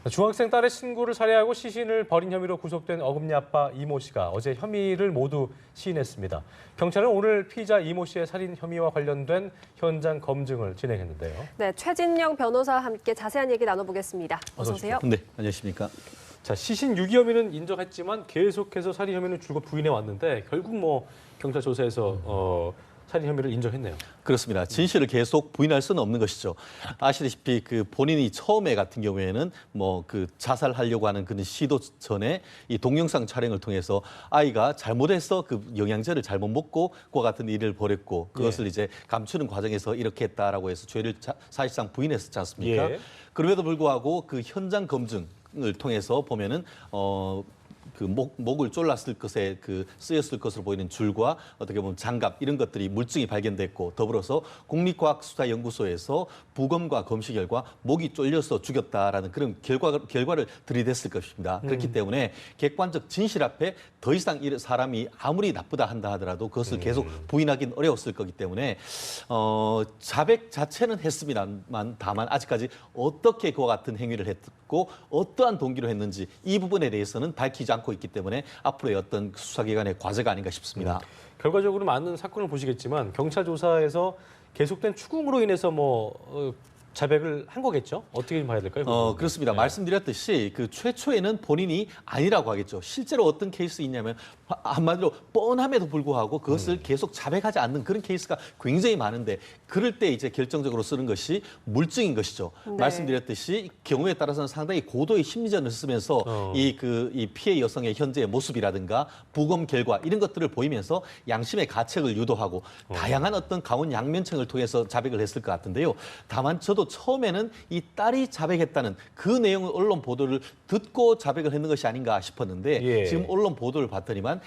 중학생 딸의 친구를 살해하고 시신을 버린 혐의로 구속된 어금니 아빠 이모 씨가 어제 혐의를 모두 시인했습니다. 경찰은 오늘 피의자 이모 씨의 살인 혐의와 관련된 현장 검증을 진행했는데요. 네, 최진영 변호사와 함께 자세한 얘기 나눠보겠습니다. 어서 오세요. 네, 안녕하십니까. 자, 시신 유기 혐의는 인정했지만 계속해서 살인 혐의는 줄곧 부인해 왔는데 결국 경찰 조사에서 살인 혐의를 인정했네요. 그렇습니다. 진실을 계속 부인할 수는 없는 것이죠. 아시다시피 본인이 처음에 같은 경우에는 자살하려고 하는 그런 시도 전에 이 동영상 촬영을 통해서 아이가 잘못해서 그 영양제를 잘못 먹고 그와 같은 일을 벌였고 그것을 이제 감추는 과정에서 이렇게 했다라고 해서 죄를 사실상 부인했었지 않습니까? 예. 그럼에도 불구하고 그 현장 검증을 통해서 보면은 목을 졸랐을 것에 쓰였을 것으로 보이는 줄과 어떻게 보면 장갑 이런 것들이 물증이 발견됐고 더불어서 국립과학수사연구소에서 부검과 검시 결과 목이 졸려서 죽였다라는 그런 결과를 들이댔을 것입니다. 그렇기 때문에 객관적 진실 앞에 더 이상 사람이 아무리 나쁘다 한다 하더라도 그것을 계속 부인하기는 어려웠을 거기 때문에 자백 자체는 했습니다만 다만 아직까지 어떻게 그와 같은 행위를 했고 어떠한 동기로 했는지 이 부분에 대해서는 밝히지 않고 있기 때문에 앞으로의 어떤 수사기관의 과제가 아닌가 싶습니다. 결과적으로 많은 사건을 보시겠지만 경찰 조사에서 계속된 추궁으로 인해서 자백을 한 거겠죠? 어떻게 좀 봐야 될까요? 그렇습니다. 네. 말씀드렸듯이 최초에는 본인이 아니라고 하겠죠. 실제로 어떤 케이스 있냐면 한마디로 뻔함에도 불구하고 그것을 계속 자백하지 않는 그런 케이스가 굉장히 많은데 그럴 때 이제 결정적으로 쓰는 것이 물증인 것이죠. 네. 말씀드렸듯이 경우에 따라서는 상당히 고도의 심리전을 쓰면서 이 피해 여성의 현재의 모습이라든가 부검 결과 이런 것들을 보이면서 양심의 가책을 유도하고 다양한 어떤 강원 양면청을 통해서 자백을 했을 것 같은데요. 다만 저도 처음에는 이 딸이 자백했다는 그 내용을 언론 보도를 듣고 자백을 했는 것이 아닌가 싶었는데 예. 지금 언론 보도를 봤더니만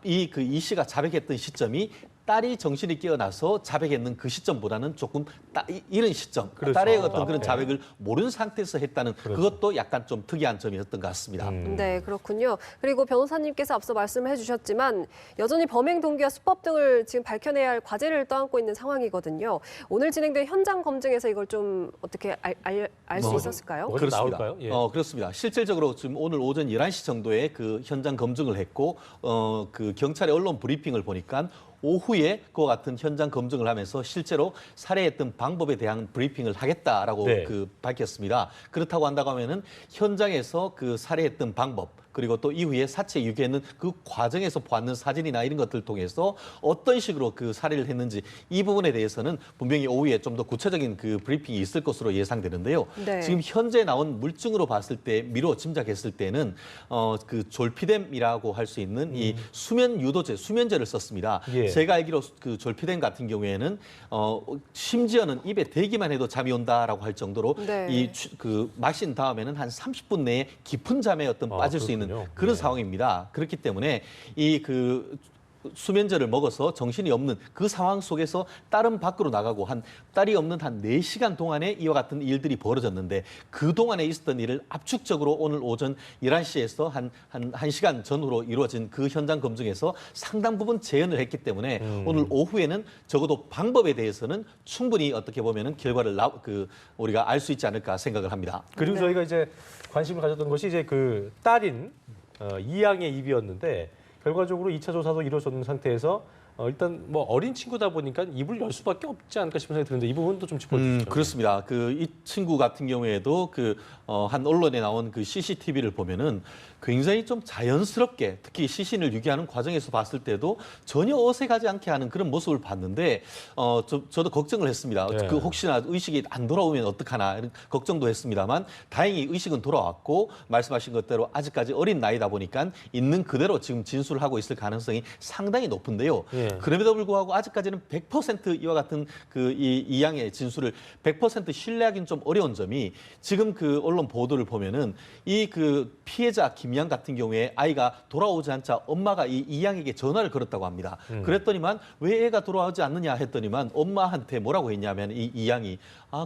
이 씨가 자백했던 시점이 딸이 정신이 깨어나서 자백했는 그 시점보다는 조금 이런 시점, 그렇죠. 딸의 어떤 그런 네. 자백을 모르는 상태에서 했다는 그것도 약간 좀 특이한 점이었던 것 같습니다. 네, 그렇군요. 그리고 변호사님께서 앞서 말씀을 해주셨지만 여전히 범행 동기와 수법 등을 지금 밝혀내야 할 과제를 떠안고 있는 상황이거든요. 오늘 진행된 현장 검증에서 이걸 좀 어떻게 알 수 있었을까요? 뭐가 좀 나올까요? 예. 그렇습니다. 실질적으로 지금 오늘 오전 11시 정도에 그 현장 검증을 했고 그 경찰의 언론 브리핑을 보니까 오후에 그와 같은 현장 검증을 하면서 실제로 살해했던 방법에 대한 브리핑을 하겠다라고 네. 밝혔습니다. 그렇다고 한다고 하면은 현장에서 그 살해했던 방법 그리고 또 이후에 사체 유기했는 그 과정에서 보았는 사진이나 이런 것들을 통해서 어떤 식으로 그 살해를 했는지 이 부분에 대해서는 분명히 오후에 좀 더 구체적인 그 브리핑이 있을 것으로 예상되는데요. 네. 지금 현재 나온 물증으로 봤을 때 미로 짐작했을 때는 그 졸피뎀이라고 할 수 있는 이 수면 유도제, 수면제를 썼습니다. 예. 제가 알기로 그 졸피뎀 같은 경우에는 심지어는 입에 대기만 해도 잠이 온다라고 할 정도로 네. 마신 다음에는 한 30분 내에 깊은 잠에 빠질 수 있는 그런 네. 상황입니다. 그렇기 때문에 수면제를 먹어서 정신이 없는 그 상황 속에서 딸은 밖으로 나가고 딸이 없는 한 4시간 동안에 이와 같은 일들이 벌어졌는데 그동안에 있었던 일을 압축적으로 오늘 오전 11시에서 한 1시간 전후로 이루어진 그 현장 검증에서 상당 부분 재현을 했기 때문에 오늘 오후에는 적어도 방법에 대해서는 충분히 어떻게 보면은 결과를 우리가 알 수 있지 않을까 생각을 합니다. 그리고 저희가 이제 관심을 가졌던 것이 이제 그 딸인 이양의 입이었는데 결과적으로 2차 조사도 이루어졌는 상태에서 일단 어린 친구다 보니까 입을 열 수밖에 없지 않을까 싶은 생각이 드는데 이 부분도 좀 짚어주시죠. 그렇습니다. 이 친구 같은 경우에도 한 언론에 나온 그 CCTV를 보면은 굉장히 좀 자연스럽게 특히 시신을 유기하는 과정에서 봤을 때도 전혀 어색하지 않게 하는 그런 모습을 봤는데 저도 걱정을 했습니다. 네. 혹시나 의식이 안 돌아오면 어떡하나 이런 걱정도 했습니다만 다행히 의식은 돌아왔고 말씀하신 것대로 아직까지 어린 나이다 보니까 있는 그대로 지금 진술을 하고 있을 가능성이 상당히 높은데요. 예. 그럼에도 불구하고 아직까지는 100% 이와 같은 이 양의 진술을 100% 신뢰하기는 좀 어려운 점이 지금 그 언론 보도를 보면은 피해자 김양 같은 경우에 아이가 돌아오지 않자 엄마가 이 양에게 전화를 걸었다고 합니다. 그랬더니만 왜 애가 돌아오지 않느냐 했더니만 엄마한테 뭐라고 했냐면 이 양이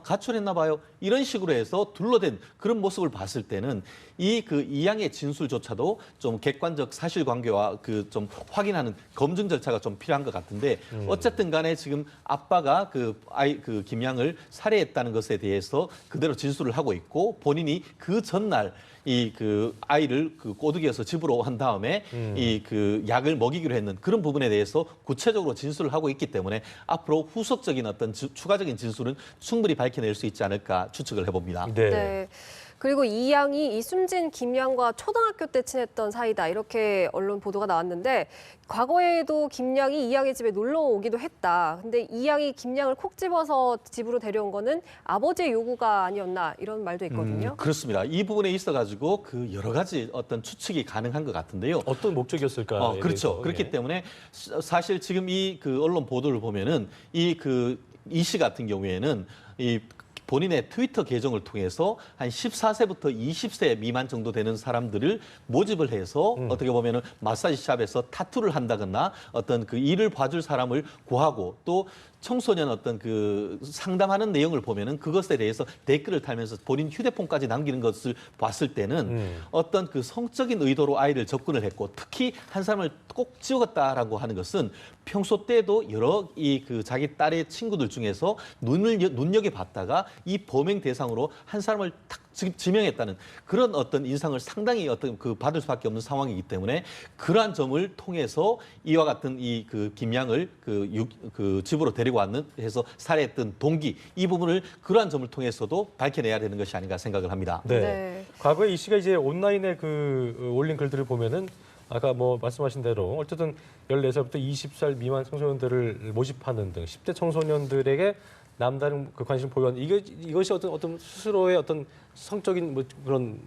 가출했나 봐요. 이런 식으로 해서 둘러댄 그런 모습을 봤을 때는 이 양의 진술조차도 좀 객관적 사실관계와 좀 확인하는 검증 절차가 좀 필요. 필요한 것 같은데 어쨌든 간에 지금 아빠가 그 김양을 살해했다는 것에 대해서 그대로 진술을 하고 있고 본인이 그 전날 이 그 아이를 그 꼬드기에서 집으로 한 다음에 이 그 약을 먹이기로 했는 그런 부분에 대해서 구체적으로 진술을 하고 있기 때문에 앞으로 후속적인 어떤 추가적인 진술은 충분히 밝혀낼 수 있지 않을까 추측을 해봅니다. 네. 네. 그리고 이 양이 이 숨진 김양과 초등학교 때 친했던 사이다 이렇게 언론 보도가 나왔는데 과거에도 김양이 이 양의 집에 놀러 오기도 했다. 근데 이 양이 김양을 콕 집어서 집으로 데려온 거는 아버지의 요구가 아니었나 이런 말도 있거든요. 그렇습니다. 이 부분에 있어가지고 그 여러 가지 어떤 추측이 가능한 것 같은데요. 어떤 목적이었을까? 그렇죠. 그렇기 때문에 사실 지금 이 그 언론 보도를 보면은 이 씨 같은 경우에는 이 본인의 트위터 계정을 통해서 한 14세부터 20세 미만 정도 되는 사람들을 모집을 해서 어떻게 보면은 마사지 샵에서 타투를 한다거나 어떤 그 일을 봐줄 사람을 구하고 또 청소년 어떤 그 상담하는 내용을 보면은 그것에 대해서 댓글을 달면서 본인 휴대폰까지 남기는 것을 봤을 때는 어떤 그 성적인 의도로 아이를 접근을 했고 특히 한 사람을 꼭 찍었다라고 하는 것은 평소 때도 여러 이 그 자기 딸의 친구들 중에서 눈여겨 봤다가 이 범행 대상으로 한 사람을 탁 지명했다는 그런 어떤 인상을 상당히 어떤 그 받을 수밖에 없는 상황이기 때문에 그러한 점을 통해서 이와 같은 이 그 김양을 그 집으로 데리고 왔는 해서 살해했던 동기 이 부분을 그러한 점을 통해서도 밝혀내야 되는 것이 아닌가 생각을 합니다. 네. 네. 과거에 이 씨가 이제 온라인에 그 올린 글들을 보면은 아까 뭐 말씀하신 대로 어쨌든 14살부터 20살 미만 청소년들을 모집하는 등 10대 청소년들에게 남다른 그 관심을 보유하는 이것이 어떤 스스로의 어떤 성적인 뭐 그런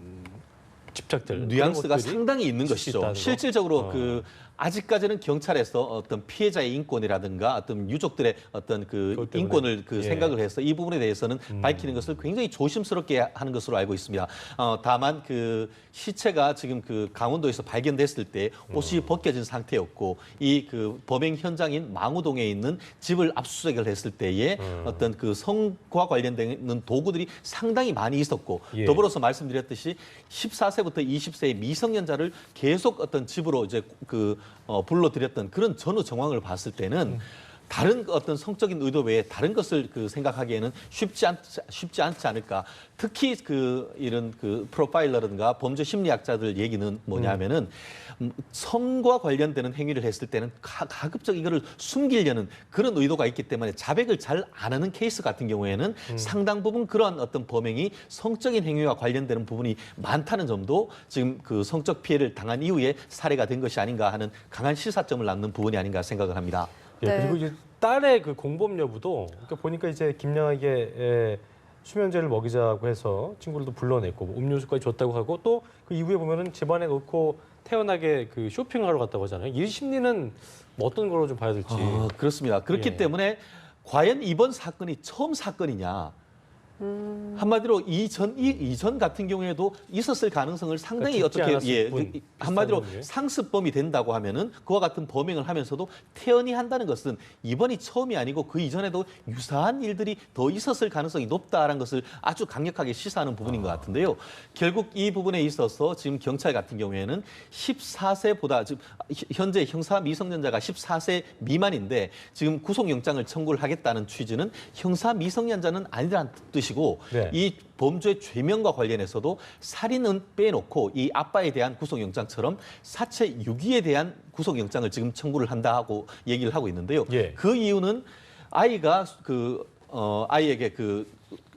집착들 뉘앙스가 그런 것들이 상당히 있는 있을 수 것이죠. 있다는 거. 실질적으로 그 아직까지는 경찰에서 어떤 피해자의 인권이라든가 어떤 유족들의 어떤 그 그것 때문에. 인권을 그 예. 생각을 해서 이 부분에 대해서는 밝히는 것을 굉장히 조심스럽게 하는 것으로 알고 있습니다. 다만 그 시체가 지금 그 강원도에서 발견됐을 때 옷이 벗겨진 상태였고 이 그 범행 현장인 망우동에 있는 집을 압수수색을 했을 때에 어떤 그 성과 관련되는 도구들이 상당히 많이 있었고 예. 더불어서 말씀드렸듯이 14세부터 20세의 미성년자를 계속 어떤 집으로 이제 불러들였던 그런 전후 정황을 봤을 때는 다른 어떤 성적인 의도 외에 다른 것을 그 생각하기에는 쉽지 않지 않을까. 특히 그 이런 그 프로파일러라든가 범죄 심리학자들 얘기는 뭐냐면은 성과 관련되는 행위를 했을 때는 가급적 이거를 숨기려는 그런 의도가 있기 때문에 자백을 잘 안 하는 케이스 같은 경우에는 상당 부분 그러한 어떤 범행이 성적인 행위와 관련되는 부분이 많다는 점도 지금 그 성적 피해를 당한 이후에 살해가 된 것이 아닌가 하는 강한 시사점을 낳는 부분이 아닌가 생각을 합니다. 예, 네. 그리고 이제 딸의 그 공범 여부도 그러니까 보니까 이제 김양에게 수면제를 먹이자고 해서 친구들도 불러냈고 뭐 음료수까지 줬다고 하고 또 그 이후에 보면은 집안에 놓고 태연하게 그 쇼핑하러 갔다고 하잖아요. 이 심리는 뭐 어떤 걸로 좀 봐야 될지. 그렇습니다. 그렇기 예. 때문에 과연 이번 사건이 처음 사건이냐? 한마디로 이전 같은 경우에도 있었을 가능성을 상당히 그러니까 어떻게 죽지 않았을 뿐, 한마디로 비슷한 경우에. 상습범이 된다고 하면은 그와 같은 범행을 하면서도 태연히 한다는 것은 이번이 처음이 아니고 그 이전에도 유사한 일들이 더 있었을 가능성이 높다라는 것을 아주 강력하게 시사하는 부분인 것 같은데요. 결국 이 부분에 있어서 지금 경찰 같은 경우에는 14세보다 지금 현재 형사 미성년자가 14세 미만인데 지금 구속영장을 청구를 하겠다는 취지는 형사 미성년자는 아니라는 뜻이고 네. 이 범죄 죄명과 관련해서도 살인은 빼놓고 이 아빠에 대한 구속영장처럼 사체 유기에 대한 구속영장을 지금 청구를 한다고 얘기를 하고 있는데요. 예. 그 이유는 아이가 아이에게 그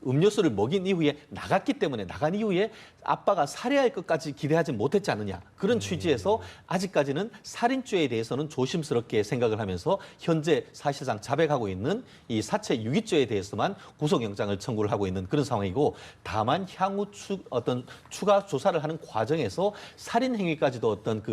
음료수를 먹인 이후에 나간 이후에 아빠가 살해할 것까지 기대하지 못했지 않느냐. 그런 취지에서 아직까지는 살인죄에 대해서는 조심스럽게 생각을 하면서 현재 사실상 자백하고 있는 이 사체 유기죄에 대해서만 구속영장을 청구를 하고 있는 그런 상황이고 다만 향후 어떤 추가 조사를 하는 과정에서 살인 행위까지도 어떤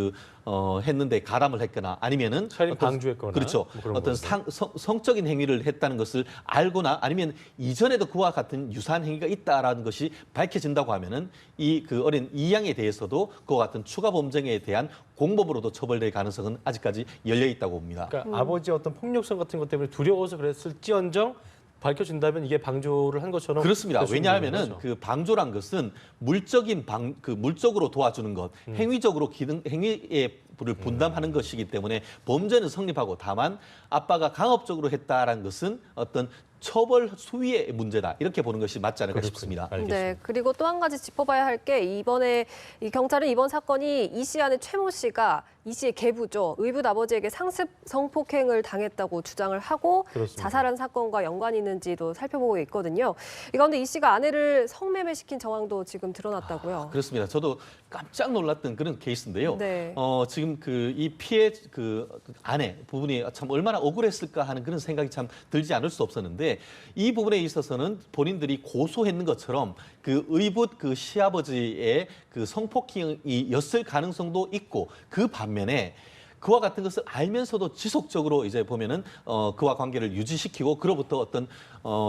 했는데 가담을 했거나 아니면은 살인 방조했거나 그렇죠. 뭐 그런 어떤 성적인 행위를 했다는 것을 알거나 아니면 이전에도 그와 같은 유사한 행위가 있다라는 것이 밝혀진다고 하면은 이 그 어린 이양에 대해서도 그와 같은 추가 범죄에 대한 공범으로도 처벌될 가능성은 아직까지 열려 있다고 봅니다. 그러니까 아버지의 어떤 폭력성 같은 것 때문에 두려워서 그랬을지언정 밝혀진다면 이게 방조를 한 것처럼 그렇습니다. 될수 있는 왜냐하면은 거죠. 그 방조란 것은 물적인 물적으로 도와주는 것, 행위적으로 행위의 부를 분담하는 것이기 때문에 범죄는 성립하고 다만 아빠가 강압적으로 했다라는 것은 어떤 처벌 수위의 문제다 이렇게 보는 것이 맞지 않을까 그렇군요. 싶습니다. 알겠습니다. 네, 그리고 또 한 가지 짚어봐야 할 게 이번에 이 경찰은 이번 사건이 이 씨 아내 최모 씨가 이 씨의 계부죠. 의붓 아버지에게 상습 성폭행을 당했다고 주장을 하고 그렇습니다. 자살한 사건과 연관이 있는지도 살펴보고 있거든요. 이 가운데 이 씨가 아내를 성매매시킨 정황도 지금 드러났다고요. 그렇습니다. 저도 깜짝 놀랐던 그런 케이스인데요. 네. 지금 이 피해 아내 부분이 참 얼마나 억울했을까 하는 그런 생각이 참 들지 않을 수 없었는데 이 부분에 있어서는 본인들이 고소했는 것처럼 그 의붓 그 시아버지의 그 성폭행이었을 가능성도 있고 그 반면에 그와 같은 것을 알면서도 지속적으로 이제 보면은 그와 관계를 유지시키고 그로부터 어떤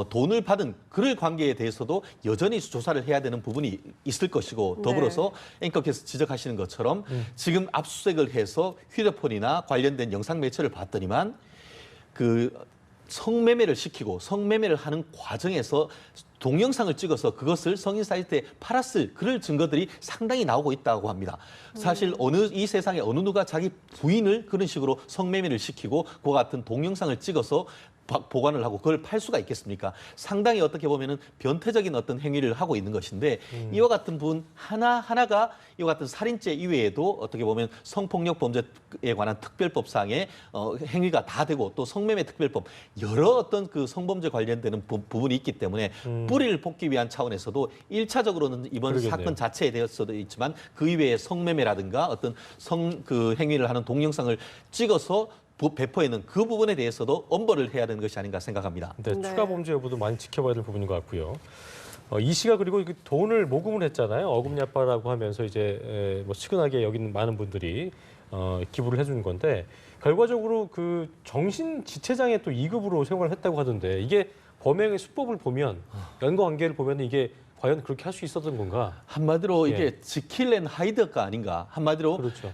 돈을 받은 그럴 관계에 대해서도 여전히 조사를 해야 되는 부분이 있을 것이고 더불어서 앵커께서 지적하시는 것처럼 지금 압수수색을 해서 휴대폰이나 관련된 영상 매체를 봤더니만 그 성매매를 시키고 성매매를 하는 과정에서 동영상을 찍어서 그것을 성인 사이트에 팔았을 그럴 증거들이 상당히 나오고 있다고 합니다. 사실 이 세상에 어느 누가 자기 부인을 그런 식으로 성매매를 시키고 그와 같은 동영상을 찍어서 보관을 하고 그걸 팔 수가 있겠습니까? 상당히 어떻게 보면은 변태적인 어떤 행위를 하고 있는 것인데 이와 같은 부분 하나하나가 이와 같은 살인죄 이외에도 어떻게 보면 성폭력 범죄에 관한 특별법상의 행위가 다 되고 또 성매매 특별법 여러 어떤 그 성범죄 관련되는 부분이 있기 때문에 뿌리를 뽑기 위한 차원에서도 1차적으로는 이번 그러겠네요. 사건 자체에 대해서도 있지만 그 이외에 성매매라든가 어떤 그 행위를 하는 동영상을 찍어서 배포에는 그 부분에 대해서도 엄벌을 해야 되는 것이 아닌가 생각합니다. 네, 네. 추가 범죄 여부도 많이 지켜봐야 될 부분인 것 같고요. 이 씨가 그리고 이 돈을 모금을 했잖아요. 어금니아빠라고 하면서 이제 뭐 측은하게 여기는 많은 분들이 기부를 해주는 건데 결과적으로 그 정신 지체장애 또 2급으로 생활을 했다고 하던데 이게 범행의 수법을 보면 연관 관계를 보면 이게 과연 그렇게 할 수 있었던 건가? 한마디로 예. 이게 지킬 앤 하이드가 아닌가. 한마디로 그렇죠.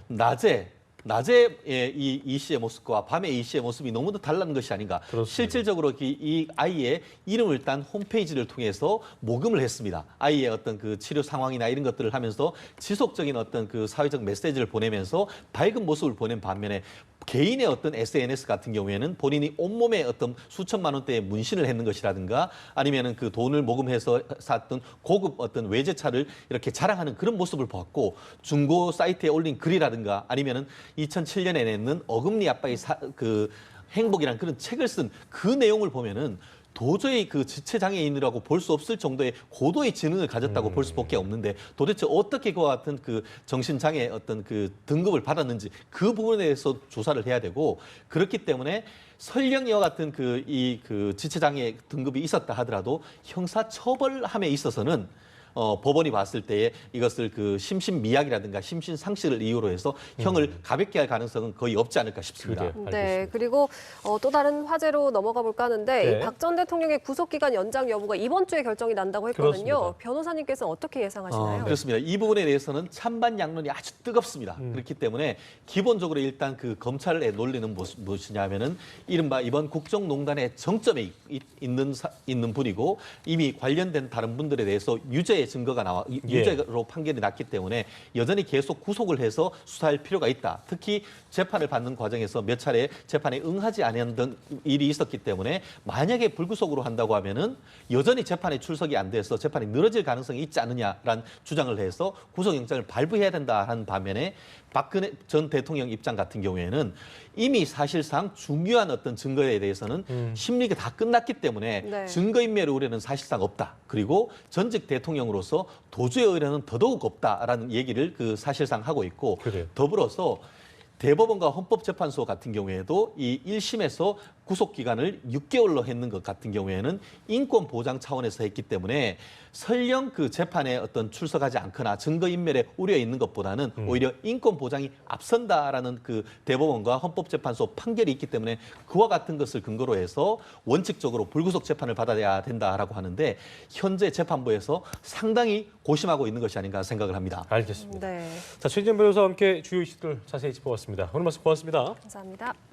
낮에 이 씨의 모습과 밤에 이 씨의 모습이 너무도 달라는 것이 아닌가. 그렇습니다. 실질적으로 이 아이의 이름을 딴 홈페이지를 통해서 모금을 했습니다. 아이의 어떤 그 치료 상황이나 이런 것들을 하면서 지속적인 어떤 그 사회적 메시지를 보내면서 밝은 모습을 보낸 반면에 개인의 어떤 SNS 같은 경우에는 본인이 온몸에 어떤 수천만 원대의 문신을 했는 것이라든가 아니면은 그 돈을 모금해서 샀던 고급 어떤 외제차를 이렇게 자랑하는 그런 모습을 보았고 중고 사이트에 올린 글이라든가 아니면은 2007년에 냈는 어금니 아빠의 그 행복이라는 그런 책을 쓴 그 내용을 보면은 도저히 그 지체장애인이라고 볼 수 없을 정도의 고도의 지능을 가졌다고 볼 수밖에 없는데 도대체 어떻게 그와 같은 그 정신장애 어떤 그 등급을 받았는지 그 부분에 대해서 조사를 해야 되고 그렇기 때문에 설령 이와 같은 그 지체장애 등급이 있었다 하더라도 형사 처벌함에 있어서는 법원이 봤을 때에 이것을 그 심신미약이라든가 심신상실을 이유로 해서 형을 가볍게 할 가능성은 거의 없지 않을까 싶습니다. 그래요. 네, 알겠습니다. 그리고 또 다른 화제로 넘어가 볼까 하는데 네. 이 박 전 대통령의 구속기간 연장 여부가 이번 주에 결정이 난다고 했거든요. 그렇습니다. 변호사님께서는 어떻게 예상하시나요? 그렇습니다. 이 부분에 대해서는 찬반 양론이 아주 뜨겁습니다. 그렇기 때문에 기본적으로 일단 그 검찰의 논리는 무엇이냐면은 이른바 이번 국정농단의 정점에 있는 분이고 이미 관련된 다른 분들에 대해서 유죄의 증거가 나와 유죄로 판결이 났기 때문에 여전히 계속 구속을 해서 수사할 필요가 있다. 특히 재판을 받는 과정에서 몇 차례 재판에 응하지 않았던 일이 있었기 때문에 만약에 불구속으로 한다고 하면은 여전히 재판에 출석이 안 돼서 재판이 늘어질 가능성이 있지 않느냐라는 주장을 해서 구속영장을 발부해야 된다 하는 반면에 박근혜 전 대통령 입장 같은 경우에는 이미 사실상 중요한 어떤 증거에 대해서는 심리가 다 끝났기 때문에 네. 증거인멸의 우려는 사실상 없다. 그리고 전직 대통령으로서 도주의 의뢰는 더더욱 없다라는 얘기를 그 사실상 하고 있고 그래요. 더불어서 대법원과 헌법재판소 같은 경우에도 이 1심에서 구속기간을 6개월로 했는 것 같은 경우에는 인권 보장 차원에서 했기 때문에 설령 그 재판에 어떤 출석하지 않거나 증거인멸에 우려 있는 것보다는 오히려 인권 보장이 앞선다라는 그 대법원과 헌법재판소 판결이 있기 때문에 그와 같은 것을 근거로 해서 원칙적으로 불구속 재판을 받아야 된다라고 하는데 현재 재판부에서 상당히 고심하고 있는 것이 아닌가 생각을 합니다. 알겠습니다. 네, 자, 최진영 변호사와 함께 주요 이슈들 자세히 짚어봤습니다. 오늘 말씀 고맙습니다. 감사합니다.